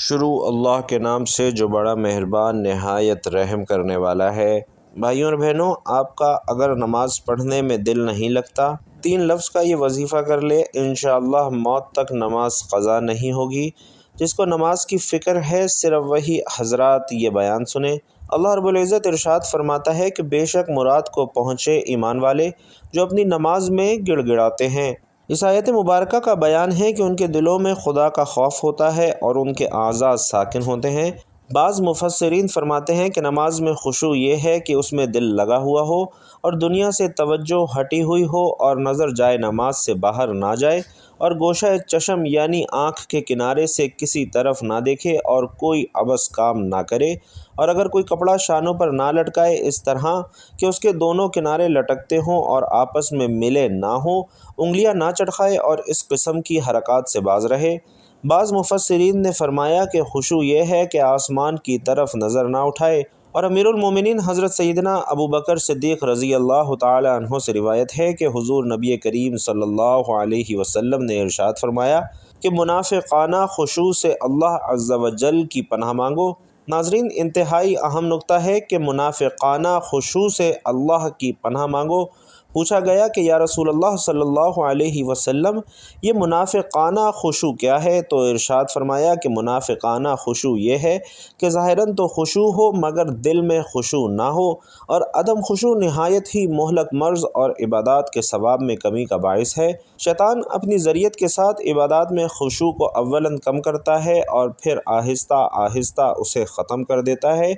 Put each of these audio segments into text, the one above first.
شروع اللہ کے نام سے جو بڑا مہربان نہایت رحم کرنے والا ہے۔ بھائیوں اور بہنوں، آپ کا اگر نماز پڑھنے میں دل نہیں لگتا، 3 لفظ کا یہ وظیفہ کر لے، انشاءاللہ موت تک نماز قضا نہیں ہوگی۔ جس کو نماز کی فکر ہے صرف وہی حضرات یہ بیان سنیں۔ اللہ رب العزت ارشاد فرماتا ہے کہ بے شک مراد کو پہنچے ایمان والے جو اپنی نماز میں گڑ گڑاتے ہیں۔ اس آیت مبارکہ کا بیان ہے کہ ان کے دلوں میں خدا کا خوف ہوتا ہے اور ان کے اعضاء ساکن ہوتے ہیں۔ بعض مفسرین فرماتے ہیں کہ نماز میں خشوع یہ ہے کہ اس میں دل لگا ہوا ہو اور دنیا سے توجہ ہٹی ہوئی ہو اور نظر جائے نماز سے باہر نہ جائے اور گوشہ چشم یعنی آنکھ کے کنارے سے کسی طرف نہ دیکھے اور کوئی عبث کام نہ کرے، اور اگر کوئی کپڑا شانوں پر نہ لٹکائے اس طرح کہ اس کے دونوں کنارے لٹکتے ہوں اور آپس میں ملے نہ ہوں، انگلیاں نہ چٹخائے اور اس قسم کی حرکات سے باز رہے۔ بعض مفسرین نے فرمایا کہ خشوع یہ ہے کہ آسمان کی طرف نظر نہ اٹھائے، اور امیر المومنین حضرت سیدنا ابو بکر صدیق رضی اللہ تعالی عنہ سے روایت ہے کہ حضور نبی کریم صلی اللہ علیہ وسلم نے ارشاد فرمایا کہ منافقانہ خشوع سے اللہ عز و جل کی پناہ مانگو۔ ناظرین، انتہائی اہم نکتہ ہے کہ منافقانہ خشوع سے اللہ کی پناہ مانگو۔ پوچھا گیا کہ یا رسول اللہ صلی اللہ علیہ وسلم، یہ منافقانہ خشوع کیا ہے؟ تو ارشاد فرمایا کہ منافقانہ خشوع یہ ہے کہ ظاہراً تو خشوع ہو مگر دل میں خشوع نہ ہو، اور عدم خشوع نہایت ہی مہلک مرض اور عبادات کے ثواب میں کمی کا باعث ہے۔ شیطان اپنی ذریت کے ساتھ عبادات میں خشوع کو اولاً کم کرتا ہے اور پھر آہستہ آہستہ اسے ختم کر دیتا ہے۔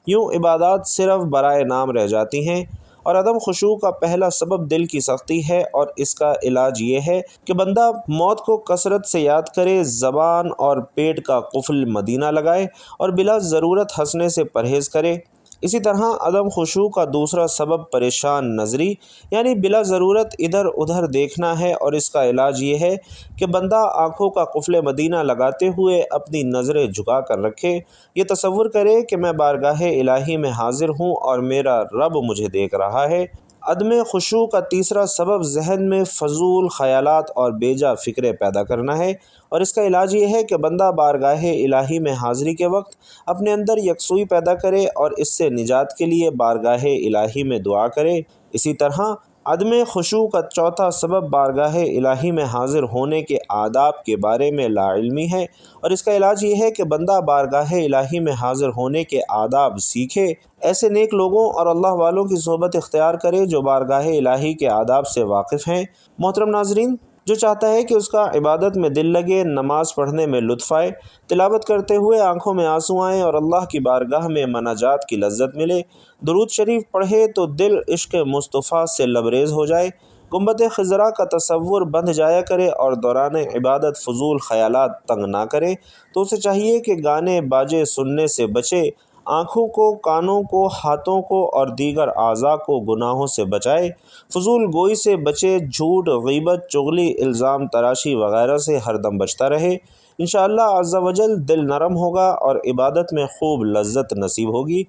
یوں عبادات صرف برائے نام رہ جاتی ہیں، اور عدم خشوع کا پہلا سبب دل کی سختی ہے، اور اس کا علاج یہ ہے کہ بندہ موت کو کثرت سے یاد کرے، زبان اور پیٹ کا قفل مدینہ لگائے اور بلا ضرورت ہنسنے سے پرہیز کرے۔ اسی طرح عدم خشوع کا دوسرا سبب پریشان نظری یعنی بلا ضرورت ادھر ادھر دیکھنا ہے، اور اس کا علاج یہ ہے کہ بندہ آنکھوں کا قفل مدینہ لگاتے ہوئے اپنی نظریں جھکا کر رکھے، یہ تصور کرے کہ میں بارگاہ الہی میں حاضر ہوں اور میرا رب مجھے دیکھ رہا ہے۔ عدم خشوع کا تیسرا سبب ذہن میں فضول خیالات اور بیجا فکریں پیدا کرنا ہے، اور اس کا علاج یہ ہے کہ بندہ بارگاہ الہی میں حاضری کے وقت اپنے اندر یکسوئی پیدا کرے اور اس سے نجات کے لیے بارگاہ الہی میں دعا کرے۔ اسی طرح عدم خشوع کا چوتھا سبب بارگاہ الہی میں حاضر ہونے کے آداب کے بارے میں لا علمی ہے، اور اس کا علاج یہ ہے کہ بندہ بارگاہ الہی میں حاضر ہونے کے آداب سیکھے، ایسے نیک لوگوں اور اللہ والوں کی صحبت اختیار کرے جو بارگاہ الہی کے آداب سے واقف ہیں۔ محترم ناظرین، جو چاہتا ہے کہ اس کا عبادت میں دل لگے، نماز پڑھنے میں لطف آئے، تلاوت کرتے ہوئے آنکھوں میں آنسو آئیں اور اللہ کی بارگاہ میں مناجات کی لذت ملے، درود شریف پڑھے تو دل عشق مصطفیٰ سے لبریز ہو جائے، گنبد خضرا کا تصور بندھ جایا کرے اور دوران عبادت فضول خیالات تنگ نہ کرے، تو اسے چاہیے کہ گانے باجے سننے سے بچے، آنکھوں کو، کانوں کو، ہاتھوں کو اور دیگر اعضاء کو گناہوں سے بچائے، فضول گوئی سے بچے، جھوٹ، غیبت، چغلی، الزام تراشی وغیرہ سے ہر دم بچتا رہے۔ انشاءاللہ عز و جل دل نرم ہوگا اور عبادت میں خوب لذت نصیب ہوگی۔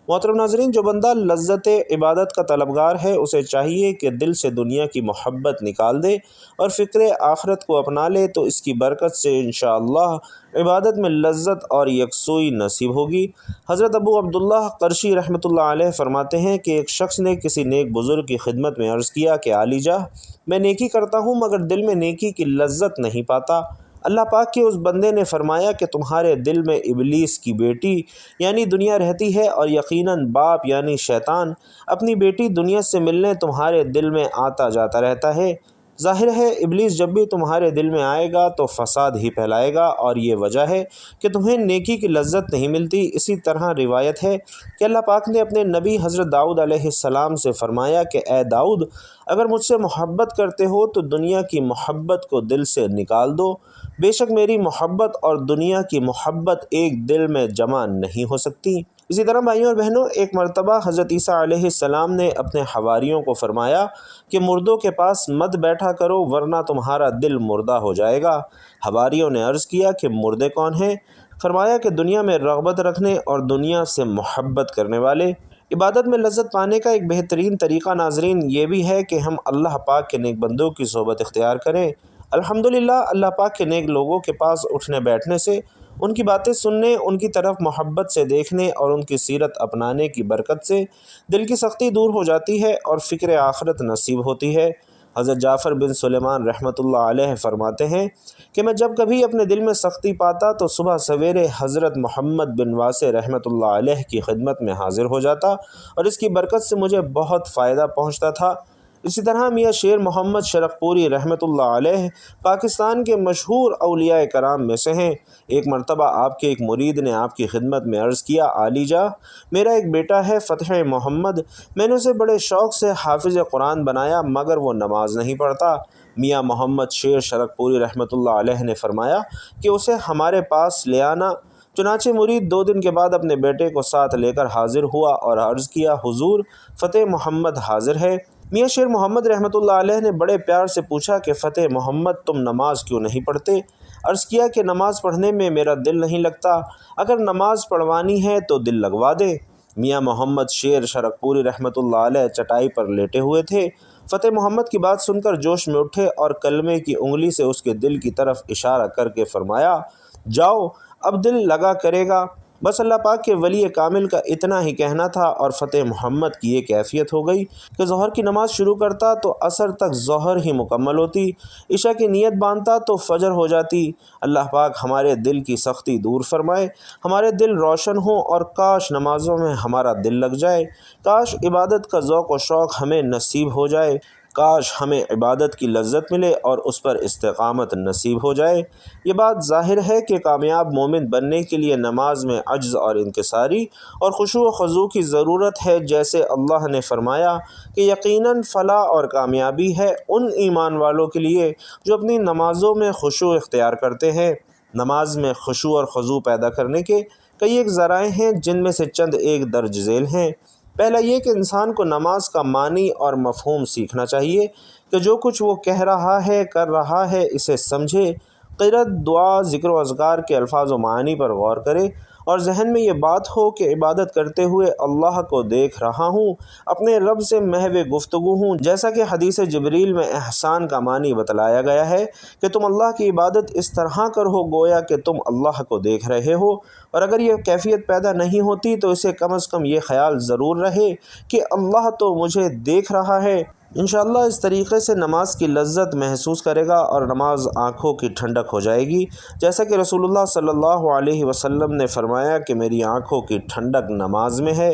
محترم ناظرین، جو بندہ لذت عبادت کا طلبگار ہے اسے چاہیے کہ دل سے دنیا کی محبت نکال دے اور فکر آخرت کو اپنا لے، تو اس کی برکت سے انشاءاللہ عبادت میں لذت اور یکسوئی نصیب ہوگی۔ حضرت ابو عبداللہ قرشی رحمۃ اللہ علیہ فرماتے ہیں کہ ایک شخص نے کسی نیک بزرگ کی خدمت میں عرض کیا کہ عالی جاہ، میں نیکی کرتا ہوں مگر دل میں نیکی کی لذت نہیں پاتا۔ اللہ پاک کے اس بندے نے فرمایا کہ تمہارے دل میں ابلیس کی بیٹی یعنی دنیا رہتی ہے، اور یقیناً باپ یعنی شیطان اپنی بیٹی دنیا سے ملنے تمہارے دل میں آتا جاتا رہتا ہے۔ ظاہر ہے ابلیس جب بھی تمہارے دل میں آئے گا تو فساد ہی پھیلائے گا، اور یہ وجہ ہے کہ تمہیں نیکی کی لذت نہیں ملتی۔ اسی طرح روایت ہے کہ اللہ پاک نے اپنے نبی حضرت داؤد علیہ السلام سے فرمایا کہ اے داؤد، اگر مجھ سے محبت کرتے ہو تو دنیا کی محبت کو دل سے نکال دو، بے شک میری محبت اور دنیا کی محبت ایک دل میں جمع نہیں ہو سکتی۔ اسی طرح بھائیوں اور بہنوں، ایک مرتبہ حضرت عیسیٰ علیہ السلام نے اپنے حواریوں کو فرمایا کہ مردوں کے پاس مت بیٹھا کرو ورنہ تمہارا دل مردہ ہو جائے گا۔ حواریوں نے عرض کیا کہ مردے کون ہیں؟ فرمایا کہ دنیا میں رغبت رکھنے اور دنیا سے محبت کرنے والے۔ عبادت میں لذت پانے کا ایک بہترین طریقہ ناظرین یہ بھی ہے کہ ہم اللہ پاک کے نیک بندوں کی صحبت اختیار کریں۔ الحمدللہ اللہ پاک کے نیک لوگوں کے پاس اٹھنے بیٹھنے سے ان کی باتیں سننے، ان کی طرف محبت سے دیکھنے اور ان کی سیرت اپنانے کی برکت سے دل کی سختی دور ہو جاتی ہے اور فکر آخرت نصیب ہوتی ہے۔ حضرت جعفر بن سلیمان رحمۃ اللہ علیہ فرماتے ہیں کہ میں جب کبھی اپنے دل میں سختی پاتا تو صبح سویرے حضرت محمد بن واسع رحمۃ اللہ علیہ کی خدمت میں حاضر ہو جاتا اور اس کی برکت سے مجھے بہت فائدہ پہنچتا تھا۔ اسی طرح میاں شیر محمد شرق پوری رحمۃ اللہ علیہ پاکستان کے مشہور اولیاء کرام میں سے ہیں۔ ایک مرتبہ آپ کے ایک مرید نے آپ کی خدمت میں عرض کیا، عالی جاں، میرا ایک بیٹا ہے فتح محمد، میں نے اسے بڑے شوق سے حافظ قرآن بنایا مگر وہ نماز نہیں پڑھتا۔ میاں محمد شیر شرق پوری رحمۃ اللہ علیہ نے فرمایا کہ اسے ہمارے پاس لے آنا۔ چنانچہ مرید 2 دن کے بعد اپنے بیٹے کو ساتھ لے کر حاضر ہوا اور عرض کیا، حضور فتح محمد حاضر ہے۔ میاں شیر محمد رحمۃ اللہ علیہ نے بڑے پیار سے پوچھا کہ فتح محمد تم نماز کیوں نہیں پڑھتے؟ عرض کیا کہ نماز پڑھنے میں میرا دل نہیں لگتا، اگر نماز پڑھوانی ہے تو دل لگوا دے۔ میاں محمد شیر شرق پوری رحمۃ اللہ علیہ چٹائی پر لیٹے ہوئے تھے۔ فتح محمد کی بات سن کر جوش میں اٹھے اور کلمے کی انگلی سے اس کے دل کی طرف اشارہ کر کے فرمایا، جاؤ اب دل لگا کرے گا۔ بس اللہ پاک کے ولی کامل کا اتنا ہی کہنا تھا اور فتح محمد کی یہ کیفیت ہو گئی کہ ظہر کی نماز شروع کرتا تو عصر تک ظہر ہی مکمل ہوتی، عشاء کی نیت باندھتا تو فجر ہو جاتی۔ اللہ پاک ہمارے دل کی سختی دور فرمائے، ہمارے دل روشن ہوں اور کاش نمازوں میں ہمارا دل لگ جائے، کاش عبادت کا ذوق و شوق ہمیں نصیب ہو جائے، کاش ہمیں عبادت کی لذت ملے اور اس پر استقامت نصیب ہو جائے۔ یہ بات ظاہر ہے کہ کامیاب مومن بننے کے لیے نماز میں عجز اور انکساری اور خشوع و خضوع کی ضرورت ہے، جیسے اللہ نے فرمایا کہ یقیناً فلاح اور کامیابی ہے ان ایمان والوں کے لیے جو اپنی نمازوں میں خشوع اختیار کرتے ہیں۔ نماز میں خشوع اور خضوع پیدا کرنے کے کئی ایک ذرائع ہیں جن میں سے چند ایک درج ذیل ہیں۔ پہلا یہ کہ انسان کو نماز کا معنی اور مفہوم سیکھنا چاہیے کہ جو کچھ وہ کہہ رہا ہے، کر رہا ہے، اسے سمجھے، قرأت، دعا، ذکر و اذکار کے الفاظ و معانی پر غور کرے اور ذہن میں یہ بات ہو کہ عبادت کرتے ہوئے اللہ کو دیکھ رہا ہوں، اپنے رب سے محو گفتگو ہوں، جیسا کہ حدیث جبریل میں احسان کا معنی بتلایا گیا ہے کہ تم اللہ کی عبادت اس طرح کرو گویا کہ تم اللہ کو دیکھ رہے ہو۔ اور اگر یہ کیفیت پیدا نہیں ہوتی تو اسے کم از کم یہ خیال ضرور رہے کہ اللہ تو مجھے دیکھ رہا ہے۔ انشاءاللہ اس طریقے سے نماز کی لذت محسوس کرے گا اور نماز آنکھوں کی ٹھنڈک ہو جائے گی، جیسا کہ رسول اللہ صلی اللہ علیہ وسلم نے فرمایا کہ میری آنکھوں کی ٹھنڈک نماز میں ہے۔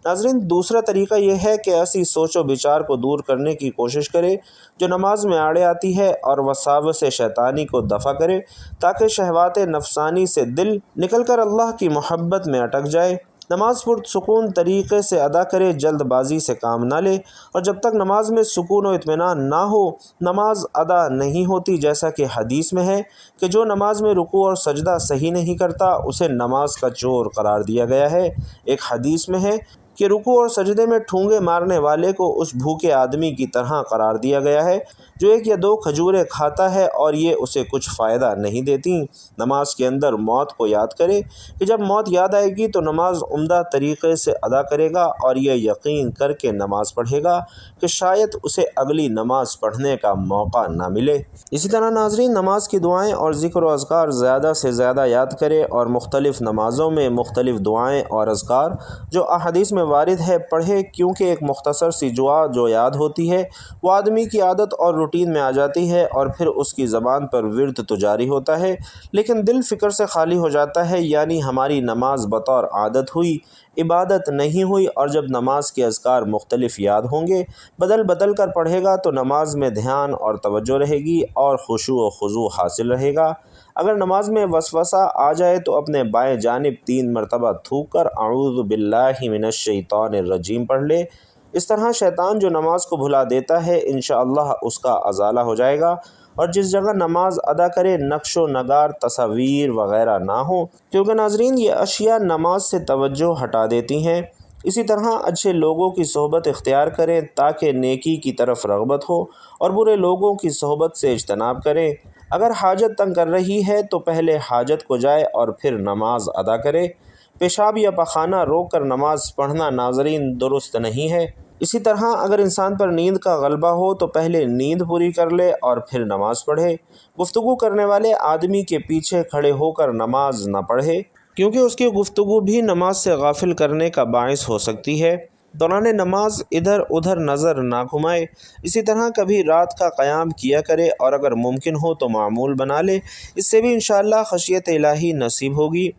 ناظرین، دوسرا طریقہ یہ ہے کہ ایسی سوچ و بچار کو دور کرنے کی کوشش کرے جو نماز میں آڑے آتی ہے اور وساوس شیطانی کو دفع کرے تاکہ شہوات نفسانی سے دل نکل کر اللہ کی محبت میں اٹک جائے۔ نماز پرسکون طریقے سے ادا کرے، جلد بازی سے کام نہ لے، اور جب تک نماز میں سکون و اطمینان نہ ہو نماز ادا نہیں ہوتی، جیسا کہ حدیث میں ہے کہ جو نماز میں رکوع اور سجدہ صحیح نہیں کرتا اسے نماز کا چور قرار دیا گیا ہے۔ ایک حدیث میں ہے کہ رکوع اور سجدے میں ٹھونگے مارنے والے کو اس بھوکے آدمی کی طرح قرار دیا گیا ہے جو 1 یا 2 کھجوریں کھاتا ہے اور یہ اسے کچھ فائدہ نہیں دیتی۔ نماز کے اندر موت کو یاد کرے کہ جب موت یاد آئے گی تو نماز عمدہ طریقے سے ادا کرے گا اور یہ یقین کر کے نماز پڑھے گا کہ شاید اسے اگلی نماز پڑھنے کا موقع نہ ملے۔ اسی طرح ناظرین، نماز کی دعائیں اور ذکر و اذکار زیادہ سے زیادہ یاد کرے اور مختلف نمازوں میں مختلف دعائیں اور اذکار جو احادیث میں وارد ہے پڑھے، کیونکہ ایک مختصر سی دعا جو یاد ہوتی ہے وہ آدمی کی عادت اور روٹین میں آ جاتی ہے اور پھر اس کی زبان پر ورد تو جاری ہوتا ہے لیکن دل فکر سے خالی ہو جاتا ہے، یعنی ہماری نماز بطور عادت ہوئی، عبادت نہیں ہوئی۔ اور جب نماز کے اذکار مختلف یاد ہوں گے، بدل بدل کر پڑھے گا تو نماز میں دھیان اور توجہ رہے گی اور خشوع و خضوع حاصل رہے گا۔ اگر نماز میں وسوسہ آ جائے تو اپنے بائیں جانب 3 مرتبہ تھوک کر اعوذ باللہ من الشیطان الرجیم پڑھ لے۔ اس طرح شیطان جو نماز کو بھلا دیتا ہے انشاءاللہ اس کا ازالہ ہو جائے گا، اور جس جگہ نماز ادا کرے نقش و نگار، تصاویر وغیرہ نہ ہوں، کیونکہ ناظرین یہ اشیاء نماز سے توجہ ہٹا دیتی ہیں۔ اسی طرح اچھے لوگوں کی صحبت اختیار کریں تاکہ نیکی کی طرف رغبت ہو اور برے لوگوں کی صحبت سے اجتناب کریں۔ اگر حاجت تنگ کر رہی ہے تو پہلے حاجت کو جائے اور پھر نماز ادا کرے۔ پیشاب یا پخانہ روک کر نماز پڑھنا ناظرین درست نہیں ہے۔ اسی طرح اگر انسان پر نیند کا غلبہ ہو تو پہلے نیند پوری کر لے اور پھر نماز پڑھے۔ گفتگو کرنے والے آدمی کے پیچھے کھڑے ہو کر نماز نہ پڑھے، کیونکہ اس کی گفتگو بھی نماز سے غافل کرنے کا باعث ہو سکتی ہے۔ دوران نماز ادھر ادھر نظر نہ گھمائے۔ اسی طرح کبھی رات کا قیام کیا کرے اور اگر ممکن ہو تو معمول بنا لے، اس سے بھی انشاءاللہ خشیت الہی نصیب ہوگی۔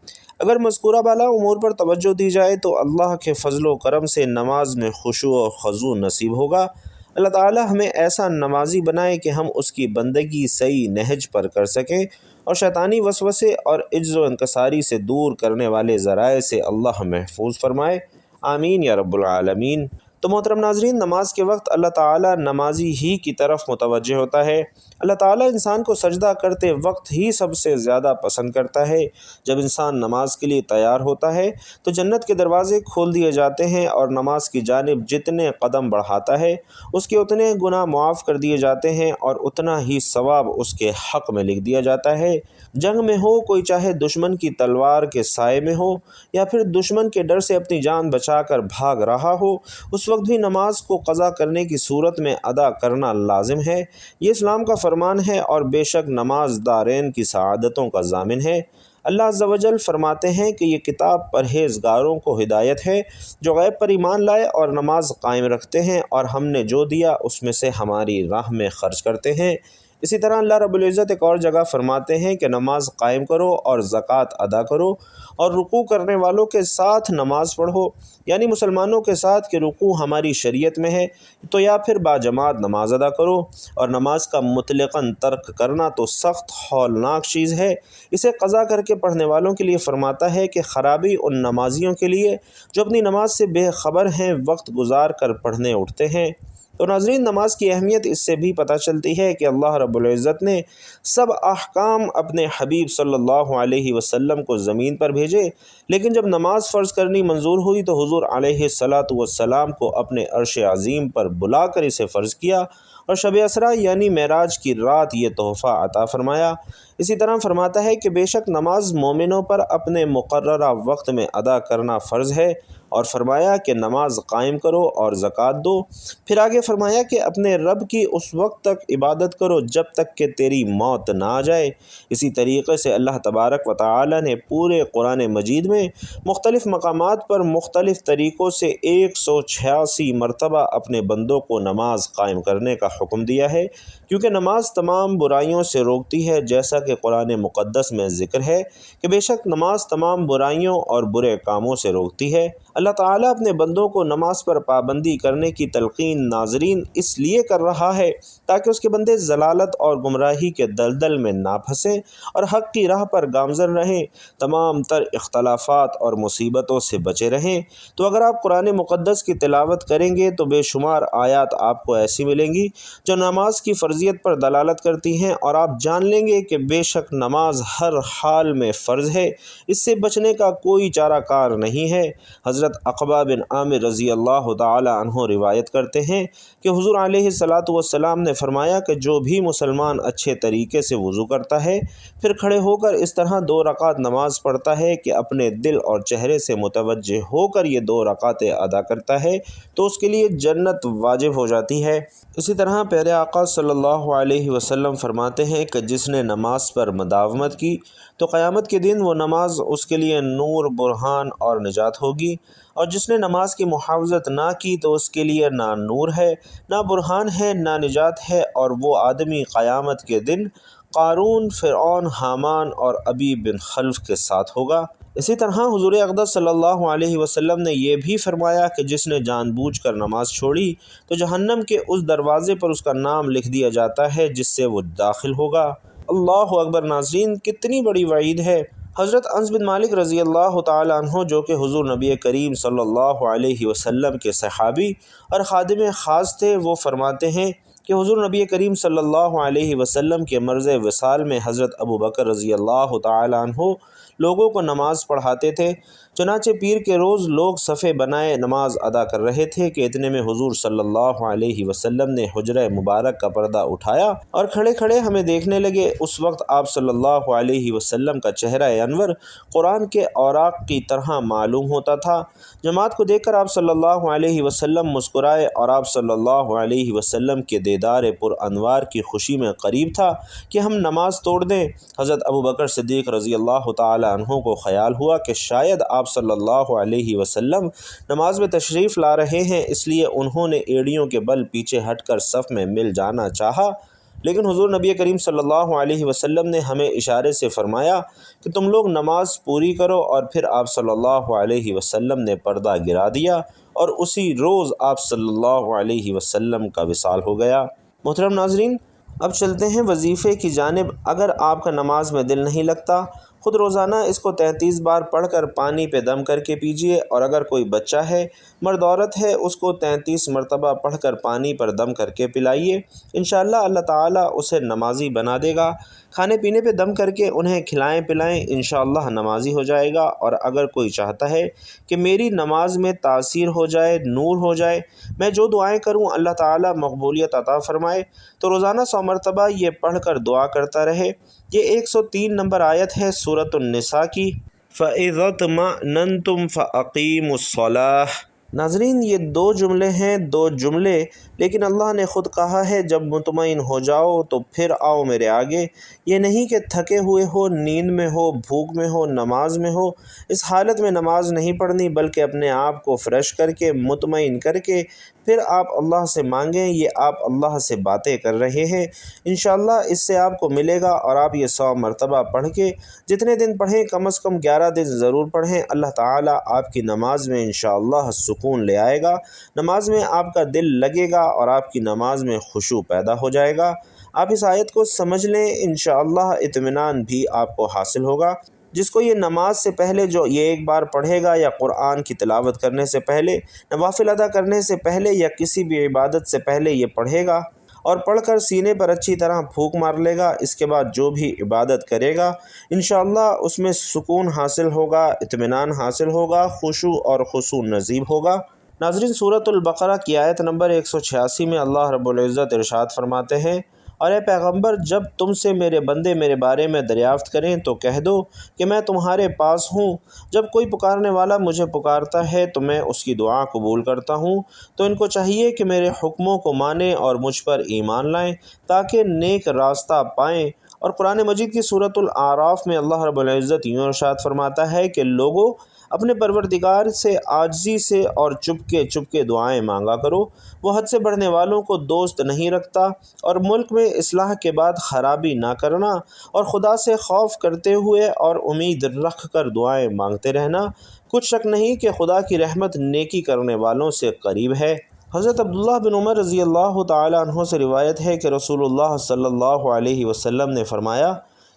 اگر مذکورہ بالا امور پر توجہ دی جائے تو اللہ کے فضل و کرم سے نماز میں خشوع و خضوع نصیب ہوگا۔ اللہ تعالی ہمیں ایسا نمازی بنائے کہ ہم اس کی بندگی صحیح نہج پر کر سکیں، اور شیطانی وسوسے اور عجز و انکساری سے دور کرنے والے ذرائع سے اللہ محفوظ فرمائے، آمین یا رب العالمین۔ تو محترم ناظرین، نماز کے وقت اللہ تعالیٰ نمازی ہی کی طرف متوجہ ہوتا ہے۔ اللہ تعالیٰ انسان کو سجدہ کرتے وقت ہی سب سے زیادہ پسند کرتا ہے۔ جب انسان نماز کے لیے تیار ہوتا ہے تو جنت کے دروازے کھول دیے جاتے ہیں، اور نماز کی جانب جتنے قدم بڑھاتا ہے اس کے اتنے گناہ معاف کر دیے جاتے ہیں، اور اتنا ہی ثواب اس کے حق میں لکھ دیا جاتا ہے۔ جنگ میں ہو کوئی، چاہے دشمن کی تلوار کے سائے میں ہو یا پھر دشمن کے ڈر سے اپنی جان بچا کر بھاگ رہا ہو، اس وقت بھی نماز کو قضا کرنے کی صورت میں ادا کرنا لازم ہے۔ یہ اسلام کا فرمان ہے، اور بے شک نماز دارین کی سعادتوں کا ضامن ہے۔ اللہ عز و جل فرماتے ہیں کہ یہ کتاب پرہیزگاروں کو ہدایت ہے، جو غیب پر ایمان لائے اور نماز قائم رکھتے ہیں، اور ہم نے جو دیا اس میں سے ہماری راہ میں خرچ کرتے ہیں۔ اسی طرح اللہ رب العزت ایک اور جگہ فرماتے ہیں کہ نماز قائم کرو اور زکوٰۃ ادا کرو، اور رکوع کرنے والوں کے ساتھ نماز پڑھو، یعنی مسلمانوں کے ساتھ کہ رکوع ہماری شریعت میں ہے تو یا پھر باجماعت نماز ادا کرو۔ اور نماز کا مطلقاً ترک کرنا تو سخت ہولناک چیز ہے۔ اسے قضا کر کے پڑھنے والوں کے لیے فرماتا ہے کہ خرابی ان نمازیوں کے لیے جو اپنی نماز سے بے خبر ہیں، وقت گزار کر پڑھنے اٹھتے ہیں۔ تو ناظرین، نماز کی اہمیت اس سے بھی پتہ چلتی ہے کہ اللہ رب العزت نے سب احکام اپنے حبیب صلی اللہ علیہ وسلم کو زمین پر بھیجے، لیکن جب نماز فرض کرنی منظور ہوئی تو حضور علیہ السلام کو اپنے عرش عظیم پر بلا کر اسے فرض کیا، اور شب اسرا یعنی معراج کی رات یہ تحفہ عطا فرمایا۔ اسی طرح فرماتا ہے کہ بے شک نماز مومنوں پر اپنے مقررہ وقت میں ادا کرنا فرض ہے، اور فرمایا کہ نماز قائم کرو اور زکوٰۃ دو۔ پھر آگے فرمایا کہ اپنے رب کی اس وقت تک عبادت کرو جب تک کہ تیری موت نہ آ جائے۔ اسی طریقے سے اللہ تبارک و تعالی نے پورے قرآن مجید میں مختلف مقامات پر مختلف طریقوں سے 186 مرتبہ اپنے بندوں کو نماز قائم کرنے کا حکم دیا ہے، کیونکہ نماز تمام برائیوں سے روکتی ہے، جیسا کہ قرآن مقدس میں ذکر ہے کہ بے شک نماز تمام برائیوں اور برے کاموں سے روکتی ہے۔ اللہ تعالیٰ اپنے بندوں کو نماز پر پابندی کرنے کی تلقین ناظرین اس لیے کر رہا ہے تاکہ اس کے بندے ضلالت اور گمراہی کے دلدل میں نہ پھنسیں اور حق کی راہ پر گامزن رہیں، تمام تر اختلافات اور مصیبتوں سے بچے رہیں۔ تو اگر آپ قرآن مقدس کی تلاوت کریں گے تو بے شمار آیات آپ کو ایسی ملیں گی جو نماز کی فرضیت پر دلالت کرتی ہیں، اور آپ جان لیں گے کہ بے شک نماز ہر حال میں فرض ہے، اس سے بچنے کا کوئی چارہ کار نہیں ہے۔ حضرت عقبہ بن عامر رضی اللہ تعالی عنہ روایت کرتے ہیں کہ حضور علیہ السلام نے فرمایا کہ جو بھی مسلمان اچھے طریقے سے وضو کرتا ہے، پھر کھڑے ہو کر اس طرح 2 رکعت نماز پڑھتا ہے کہ اپنے دل اور چہرے سے متوجہ ہو کر یہ 2 رکعتیں ادا کرتا ہے، تو اس کے لیے جنت واجب ہو جاتی ہے۔ اسی طرح پیارے آقا صلی اللہ علیہ وسلم فرماتے ہیں کہ جس نے نماز پر مداومت کی تو قیامت کے دن وہ نماز اس کے لیے نور، برہان اور نجات ہوگی، اور جس نے نماز کی محافظت نہ کی تو اس کے لیے نہ نور ہے، نہ برہان ہے، نہ نجات ہے، اور وہ آدمی قیامت کے دن قارون، فرعون، حامان اور ابی بن خلف کے ساتھ ہوگا۔ اسی طرح حضور اقدس صلی اللہ علیہ وسلم نے یہ بھی فرمایا کہ جس نے جان بوجھ کر نماز چھوڑی تو جہنم کے اس دروازے پر اس کا نام لکھ دیا جاتا ہے جس سے وہ داخل ہوگا۔ اللہ اکبر! ناظرین، کتنی بڑی وعید ہے۔ حضرت انس بن مالک رضی اللہ تعالی عنہ، جو کہ حضور نبی کریم صلی اللہ علیہ وسلم کے صحابی اور خادم خاص تھے، وہ فرماتے ہیں کہ حضور نبی کریم صلی اللہ علیہ وسلم کے مرض وصال میں حضرت ابو بکر رضی اللہ تعالی عنہ لوگوں کو نماز پڑھاتے تھے۔ چنانچہ پیر کے روز لوگ صفے بنائے نماز ادا کر رہے تھے کہ اتنے میں حضور صلی اللہ علیہ وسلم نے حجرہ مبارک کا پردہ اٹھایا اور کھڑے کھڑے ہمیں دیکھنے لگے۔ اس وقت آپ صلی اللہ علیہ وسلم کا چہرہ انور قرآن کے اوراق کی طرح معلوم ہوتا تھا۔ جماعت کو دیکھ کر آپ صلی اللہ علیہ وسلم مسکرائے اور آپ صلی اللہ علیہ وسلم کے دیدار پر انوار کی خوشی میں قریب تھا کہ ہم نماز توڑ دیں۔ حضرت ابو بکر صدیق رضی اللہ تعالی عنہ کو خیال ہوا کہ شاید آپ صلی اللہ علیہ وسلم نماز میں تشریف لا رہے ہیں، اس لیے انہوں نے ایڑیوں کے بل پیچھے ہٹ کر صف میں مل جانا چاہا، لیکن حضور نبی کریم صلی اللہ علیہ وسلم نے ہمیں اشارے سے فرمایا کہ تم لوگ نماز پوری کرو، اور پھر آپ صلی اللہ علیہ وسلم نے پردہ گرا دیا اور اسی روز آپ صلی اللہ علیہ وسلم کا وصال ہو گیا۔ محترم ناظرین، اب چلتے ہیں وظیفے کی جانب۔ اگر آپ کا نماز میں دل نہیں لگتا، خود روزانہ اس کو 33 بار پڑھ کر پانی پہ دم کر کے پیجیے، اور اگر کوئی بچہ ہے، مرد عورت ہے، اس کو 33 مرتبہ پڑھ کر پانی پر دم کر کے پلائیے۔ انشاءاللہ اللہ تعالیٰ اسے نمازی بنا دے گا۔ کھانے پینے پہ دم کر کے انہیں کھلائیں پلائیں، انشاءاللہ نمازی ہو جائے گا۔ اور اگر کوئی چاہتا ہے کہ میری نماز میں تاثیر ہو جائے، نور ہو جائے، میں جو دعائیں کروں اللہ تعالیٰ مقبولیت عطا فرمائے، تو روزانہ 100 مرتبہ یہ پڑھ کر دعا کرتا رہے۔ یہ 103 نمبر آیت ہے سورۃ النساء کی، فَإِذَا اطْمَأْنَنْتُمْ فَأَقِیمُوا الصَّلَاةَ۔ ناظرین، یہ 2 جملے ہیں، 2 جملے، لیکن اللہ نے خود کہا ہے جب مطمئن ہو جاؤ تو پھر آؤ میرے آگے۔ یہ نہیں کہ تھکے ہوئے ہو، نیند میں ہو، بھوک میں ہو، نماز میں ہو، اس حالت میں نماز نہیں پڑھنی، بلکہ اپنے آپ کو فریش کر کے، مطمئن کر کے پھر آپ اللہ سے مانگیں۔ یہ آپ اللہ سے باتیں کر رہے ہیں، انشاءاللہ اس سے آپ کو ملے گا۔ اور آپ یہ 100 مرتبہ پڑھ کے جتنے دن پڑھیں، کم از کم 11 دن ضرور پڑھیں، اللہ تعالیٰ آپ کی نماز میں انشاءاللہ سکون لے آئے گا، نماز میں آپ کا دل لگے گا اور آپ کی نماز میں خشوع پیدا ہو جائے گا۔ آپ اس آیت کو سمجھ لیں، انشاءاللہ اطمینان بھی آپ کو حاصل ہوگا۔ جس کو یہ نماز سے پہلے جو یہ ایک بار پڑھے گا، یا قرآن کی تلاوت کرنے سے پہلے، نوافل ادا کرنے سے پہلے، یا کسی بھی عبادت سے پہلے یہ پڑھے گا اور پڑھ کر سینے پر اچھی طرح پھونک مار لے گا، اس کے بعد جو بھی عبادت کرے گا انشاءاللہ اس میں سکون حاصل ہوگا، اطمینان حاصل ہوگا، خشوع اور خضوع نصیب ہوگا۔ ناظرین، سورۃ البقرہ کی آیت نمبر 186 میں اللہ رب العزت ارشاد فرماتے ہیں، اور اے پیغمبر، جب تم سے میرے بندے میرے بارے میں دریافت کریں تو کہہ دو کہ میں تمہارے پاس ہوں۔ جب کوئی پکارنے والا مجھے پکارتا ہے تو میں اس کی دعا قبول کرتا ہوں۔ تو ان کو چاہیے کہ میرے حکموں کو مانیں اور مجھ پر ایمان لائیں تاکہ نیک راستہ پائیں۔ اور قرآن مجید کی سورۃ الاعراف میں اللہ رب العزت یوں ارشاد فرماتا ہے کہ لوگوں، اپنے پروردگار سے عاجزی سے اور چپکے دعائیں مانگا کرو، وہ حد سے بڑھنے والوں کو دوست نہیں رکھتا، اور ملک میں اصلاح کے بعد خرابی نہ کرنا، اور خدا سے خوف کرتے ہوئے اور امید رکھ کر دعائیں مانگتے رہنا، کچھ شک نہیں کہ خدا کی رحمت نیکی کرنے والوں سے قریب ہے۔ حضرت عبداللہ بن عمر رضی اللہ تعالی عنہ سے روایت ہے کہ رسول اللہ صلی اللہ علیہ وسلم نے فرمایا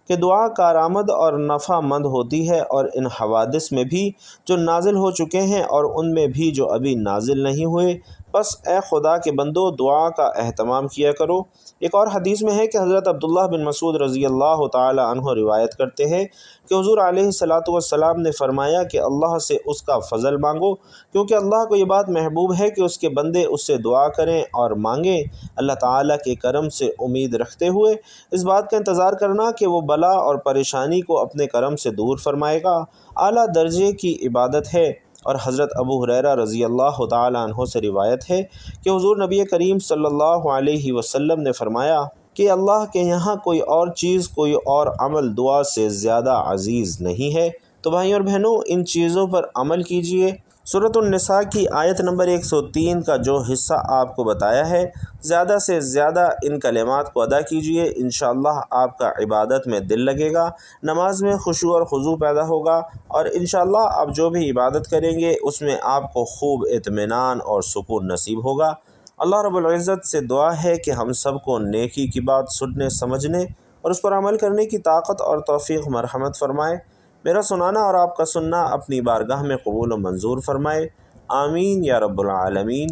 کہ دعا کارآمد اور نفع مند ہوتی ہے، اور ان حوادث میں بھی جو نازل ہو چکے ہیں اور ان میں بھی جو ابھی نازل نہیں ہوئے، بس اے خدا کے بندو دعا کا اہتمام کیا کرو۔ ایک اور حدیث میں ہے کہ حضرت عبداللہ بن مسعود رضی اللہ تعالی عنہ روایت کرتے ہیں کہ حضور علیہ الصلاۃ والسلام نے فرمایا کہ اللہ سے اس کا فضل مانگو، کیونکہ اللہ کو یہ بات محبوب ہے کہ اس کے بندے اس سے دعا کریں اور مانگیں، اللہ تعالیٰ کے کرم سے امید رکھتے ہوئے اس بات کا انتظار کرنا کہ وہ بلا اور پریشانی کو اپنے کرم سے دور فرمائے گا، اعلیٰ درجے کی عبادت ہے۔ اور حضرت ابو ہریرہ رضی اللہ تعالی عنہ سے روایت ہے کہ حضور نبی کریم صلی اللہ علیہ وسلم نے فرمایا کہ اللہ کے یہاں کوئی اور چیز، کوئی اور عمل دعا سے زیادہ عزیز نہیں ہے۔ تو بھائیوں اور بہنوں، ان چیزوں پر عمل کیجئے۔ سورۃ النساء کی آیت نمبر 103 کا جو حصہ آپ کو بتایا ہے، زیادہ سے زیادہ ان کلمات کو ادا کیجئے، انشاءاللہ آپ کا عبادت میں دل لگے گا، نماز میں خشوع اور خضوع پیدا ہوگا، اور انشاءاللہ آپ جو بھی عبادت کریں گے اس میں آپ کو خوب اطمینان اور سکون نصیب ہوگا۔ اللہ رب العزت سے دعا ہے کہ ہم سب کو نیکی کی بات سننے، سمجھنے اور اس پر عمل کرنے کی طاقت اور توفیق مرحمت فرمائے۔ میرا سنانا اور آپ کا سننا اپنی بارگاہ میں قبول و منظور فرمائے، آمین یا رب العالمین۔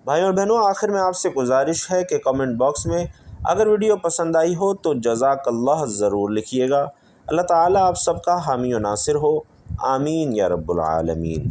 بھائیوں اور بہنوں، آخر میں آپ سے گزارش ہے کہ کمنٹ باکس میں اگر ویڈیو پسند آئی ہو تو جزاک اللہ ضرور لکھیے گا۔ اللہ تعالیٰ آپ سب کا حامی و ناصر ہو، آمین یا رب العالمین۔